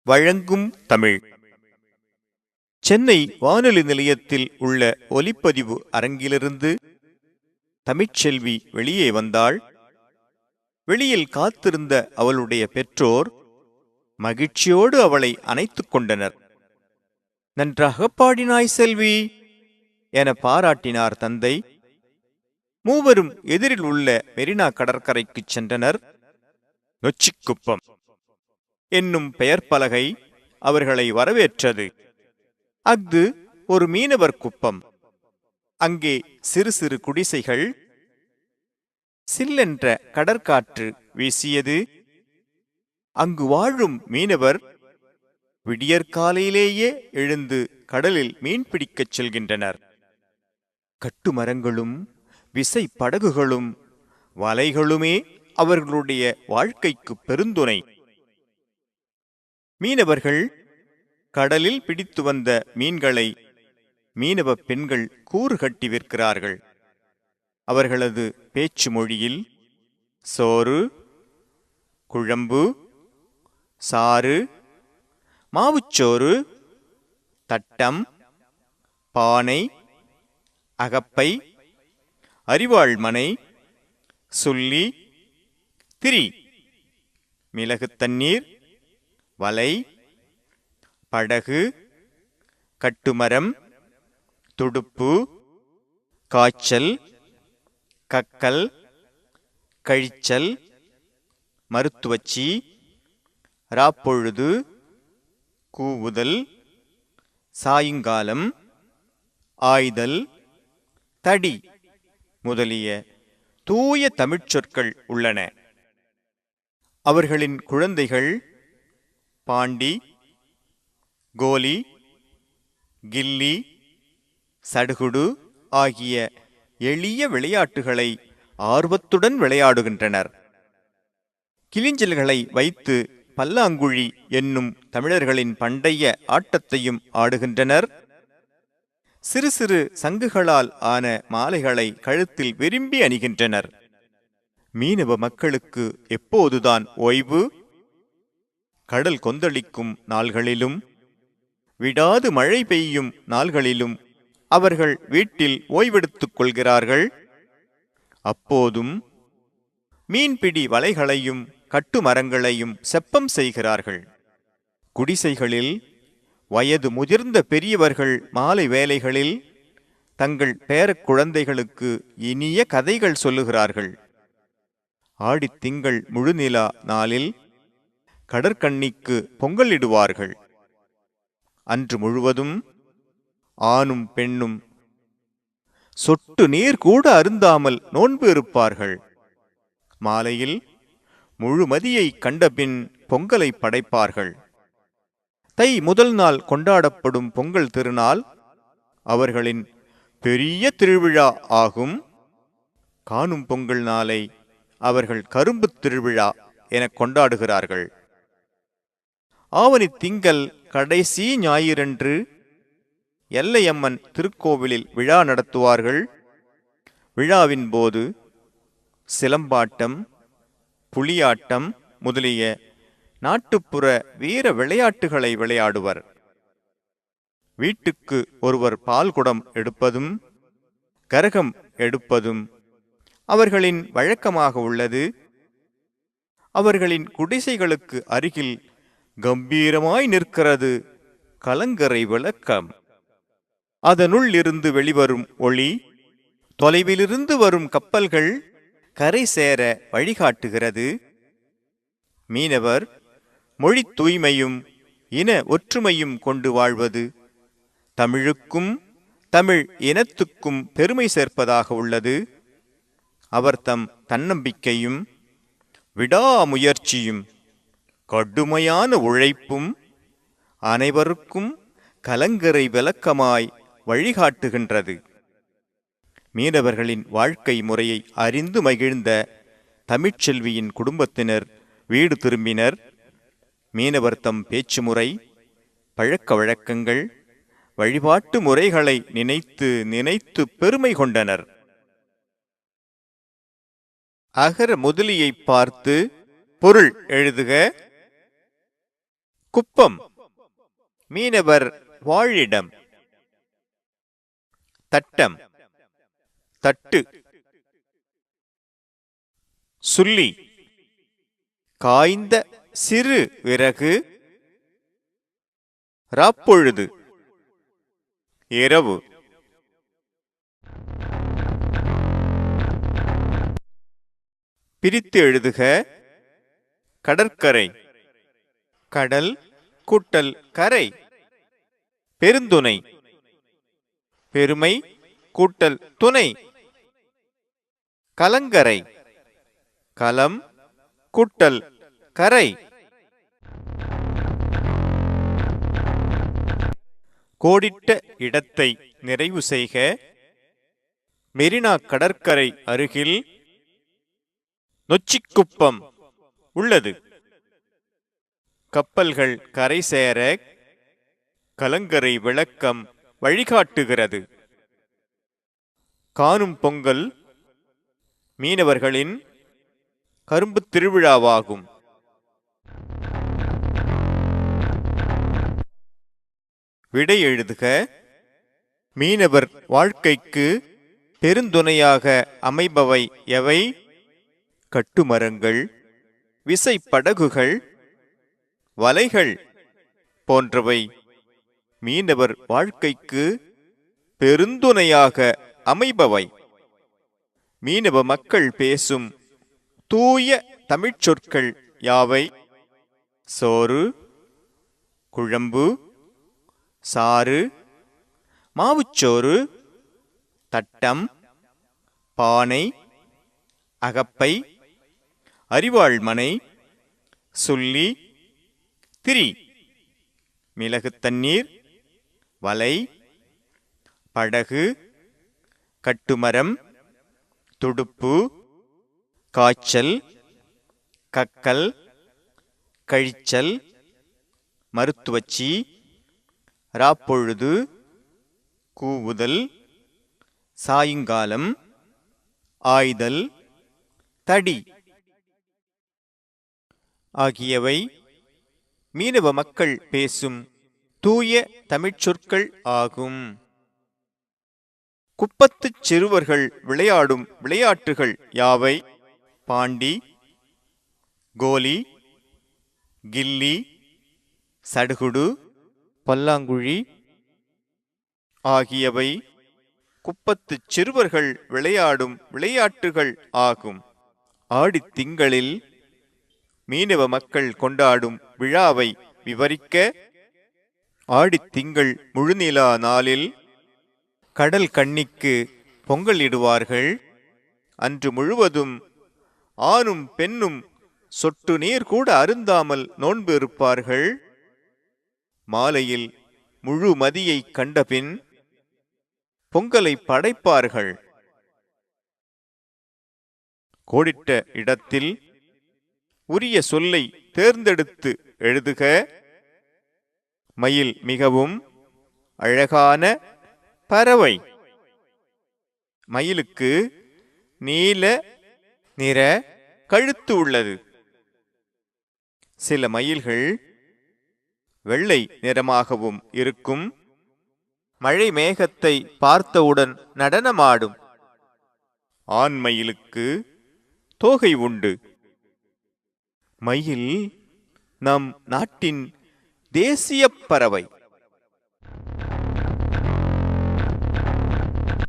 வழங்கும் தமிழ். சென்னை வானொலி நிலையத்தில் உள்ள ஒலிப்பதிவு அரங்கிலிருந்து தமிழ்ச்செல்வி வெளியே வந்தாள். வெளியில் காத்திருந்த அவளுடைய பெற்றோர் மகிழ்ச்சியோடு அவளை அணைத்துக் கொண்டனர். நன்றாக பாடினாய் செல்வி என பாராட்டினார் தந்தை. மூவரும் எதிரில் உள்ள மெரினா கடற்கரைக்குச் சென்றனர். நொச்சிக்குப்பம் என்னும் பெயர் பலகை அவர்களை வரவேற்றது. அஃது ஒரு மீனவர் குப்பம். அங்கே சிறு சிறு குடிசைகள். சில்லென்ற கடற்காற்று வீசியது. அங்கு வாழும் மீனவர் விடியற்காலையிலேயே எழுந்து கடலில் மீன் பிடிக்கச் செல்கின்றனர். கட்டுமரங்களும் விசை படகுகளும் வலைகளுமே அவர்களுடைய வாழ்க்கைக்கு பெருந்துணை. மீனவர்கள் கடலில் பிடித்து வந்த மீன்களை மீனவ பெண்கள் கூறு கட்டி விற்கிறார்கள். அவர்களது பேச்சு மொழியில் சோறு, குழம்பு, சாறு, மாவுச்சோறு, தட்டம், பானை, அகப்பை, அரிவாள்மனை, சுள்ளி, திரி, மிளகு தண்ணீர், வலை, படகு, கட்டுமரம், துடுப்பு, காய்ச்சல், கக்கல், கழிச்சல், மருத்துவச்சி, ராப்பொழுது, கூவுதல், சாயங்காலம், ஆய்தல், தடி முதலிய தூய தமிழ்ச்சொற்கள் உள்ளன. அவர்களின் குழந்தைகள் பாண்டி, கோலி, கில்லி, சடுகுடு ஆகிய எளிய விளையாட்டுகளை ஆர்வத்துடன் விளையாடுகின்றனர். கிளிஞ்சல்களை வைத்து பல்லாங்குழி என்னும் தமிழர்களின் பண்டைய ஆட்டத்தையும் ஆடுகின்றனர். சிறு சிறு சங்குகளால் ஆன மாலைகளை கழுத்தில் விரும்பி அணிகின்றனர். மீனவ மக்களுக்கு எப்போதுதான் ஓய்வு? கடல் கொந்தளிக்கும் நாள்களிலும் விடாது மழை பெய்யும் நாள்களிலும் அவர்கள் வீட்டில் ஓய்வெடுத்துக் கொள்கிறார்கள். அப்போதும் மீன்பிடி வலைகளையும் கட்டுமரங்களையும் செப்பம் செய்கிறார்கள். குடிசைகளில் வயது முதிர்ந்த பெரியவர்கள் மாலை வேளைகளில் தங்கள் பேரக் குழந்தைகளுக்கு இனிய கதைகள் சொல்லுகிறார்கள். ஆடித்திங்கள் முழுநிலா நாளில் கடற்கண்ணிக்கு பொங்கலிடுவார்கள். அன்று முழுவதும் ஆணும் பெண்ணும் சொட்டு நீர் கூட அருந்தாமல் நோன்பு இருப்பார்கள். மாலையில் முழுமதியை கண்டபின் பொங்கலை படைப்பார்கள். தை முதல் நாள் கொண்டாடப்படும் பொங்கல் திருநாள் அவர்களின் பெரிய திருவிழா ஆகும். காணும் பொங்கல் நாளை அவர்கள் கரும்பு திருவிழா என கொண்டாடுகிறார்கள். ஆவணி திங்கள் கடைசி ஞாயிறன்று எல்லையம்மன் திருக்கோவிலில் விழா நடத்துவார்கள். விழாவின் போது சிலம்பாட்டம், புலியாட்டம் முதலிய நாட்டுப்புற வீர விளையாட்டுகளை விளையாடுவர். வீட்டுக்கு ஒருவர் பால்குடம் எடுப்பதும் கரகம் எடுப்பதும் அவர்களின் வழக்கமாக உள்ளது. அவர்களின் குடிசைகளுக்கு அருகில் கம்பீரமாய் நிற்கிறது கலங்கரை விளக்கம். அதனுள் இருந்து வெளிவரும் ஒளி தொலைவிலிருந்து வரும் கப்பல்கள் கரை சேர வழிகாட்டுகிறது. மீனவர் மொழி தூய்மையும் இன ஒற்றுமையும் கொண்டு வாழ்வது தமிழுக்கும் தமிழ் இனத்துக்கும் பெருமை சேர்ப்பதாக உள்ளது. அவர் தம் தன்னம்பிக்கையும் விடாமுயற்சியும் கடுமையான உழைப்பும் அனைவருக்கும் கலங்கரை விளக்கமாய் வழிகாட்டுகின்றது. மீனவர்களின் வாழ்க்கை முறையை அறிந்து மகிழ்ந்த தமிழ்ச்செல்வியின் குடும்பத்தினர் வீடு திரும்பினர். மீனவர் தம் பேச்சு முறை, பழக்க வழக்கங்கள், வழிபாட்டு முறைகளை நினைத்து நினைத்து பெருமை கொண்டனர். அகர முதலியை பார்த்து பொருள் எழுதுக. குப்பம் மீனவர் வாழிடம். தட்டம் தட்டு. சுள்ளி காய்ந்த சிறு விறகு. ராப்பொழுது இரவு. பிரித்து எழுதுக. கடற்கரை கடல் கூட்டல் கரை. பெருந்துணை பெருமை கூட்டல் துணை. கலங்கரை கலம் கூட்டல் கரை. கோடிட்ட இடத்தை நிறைவு செய்க. மெரினா கடற்கரை அருகில் நொச்சிக்குப்பம் உள்ளது. கப்பல்கள் கரை சேர கலங்கரை விளக்கம் வழிகாட்டுகிறது. காணும் பொங்கல் மீனவர்களின் கரும்பு திருவிழாவாகும். விடை எழுதுக. மீனவர் வாழ்க்கைக்கு பெருந்துணையாக அமைபவை எவை? கட்டுமரங்கள், விசைப்படகுகள், வலைகள் போன்றவை மீனவர் வாழ்க்கைக்கு பெருந்துணையாக அமைபவை. மீனவ மக்கள் பேசும் தூய தமிழ்ச் சொற்கள் யாவை? சோறு, குழம்பு, சாறு, மாவுச்சோறு, தட்டம், பானை, அகப்பை, அரிவாள்மனை, சுள்ளி, திரி. மிளகு தண்ணீர், வலை, படகு, கட்டுமரம், துடுப்பு, காய்ச்சல், கக்கல், கழிச்சல், மருத்துவச்சி, ராப்பொழுது, கூவுதல், சாயங்காலம், ஆய்தல், தடி ஆகியவை மீனவ மக்கள் பேசும் தூய தமிழ்ச் சொற்கள் ஆகும். குப்பத்துச் சிறுவர்கள் விளையாடும் விளையாட்டுகள் யாவை? பாண்டி, கோலி, கில்லி, சடுகுடு, பல்லாங்குழி ஆகியவை குப்பத்துச் சிறுவர்கள் விளையாடும் விளையாட்டுகள் ஆகும். ஆடித்திங்களில் மீனவ மக்கள் கொண்டாடும் விழாவை விவரிக்க. ஆடித்திங்கள் முழுநிலா நாளில் கடல் கன்னிக்கு பொங்கலிடுவார்கள். அன்று முழுவதும் ஆணும் பெண்ணும் சொட்டு நீர் கூட அருந்தாமல் நோன்பு இருப்பார்கள். மாலையில் முழு மதியை கண்டபின் பொங்கலை படைப்பார்கள். கோடிட்ட இடத்தில் உரிய சொல்லை தேர்ந்தெடுத்து எழுதுக. மயில் மிகவும் அழகான பறவை. மயிலுக்கு நீல நிற கழுத்து உள்ளது. சில மயில்கள் வெள்ளை நிறமாகவும் இருக்கும். மழை மேகத்தை பார்த்தவுடன் நடனமாடும். ஆண் மயிலுக்கு தோகை உண்டு. மயில் நம் நாட்டின் தேசிய பறவை.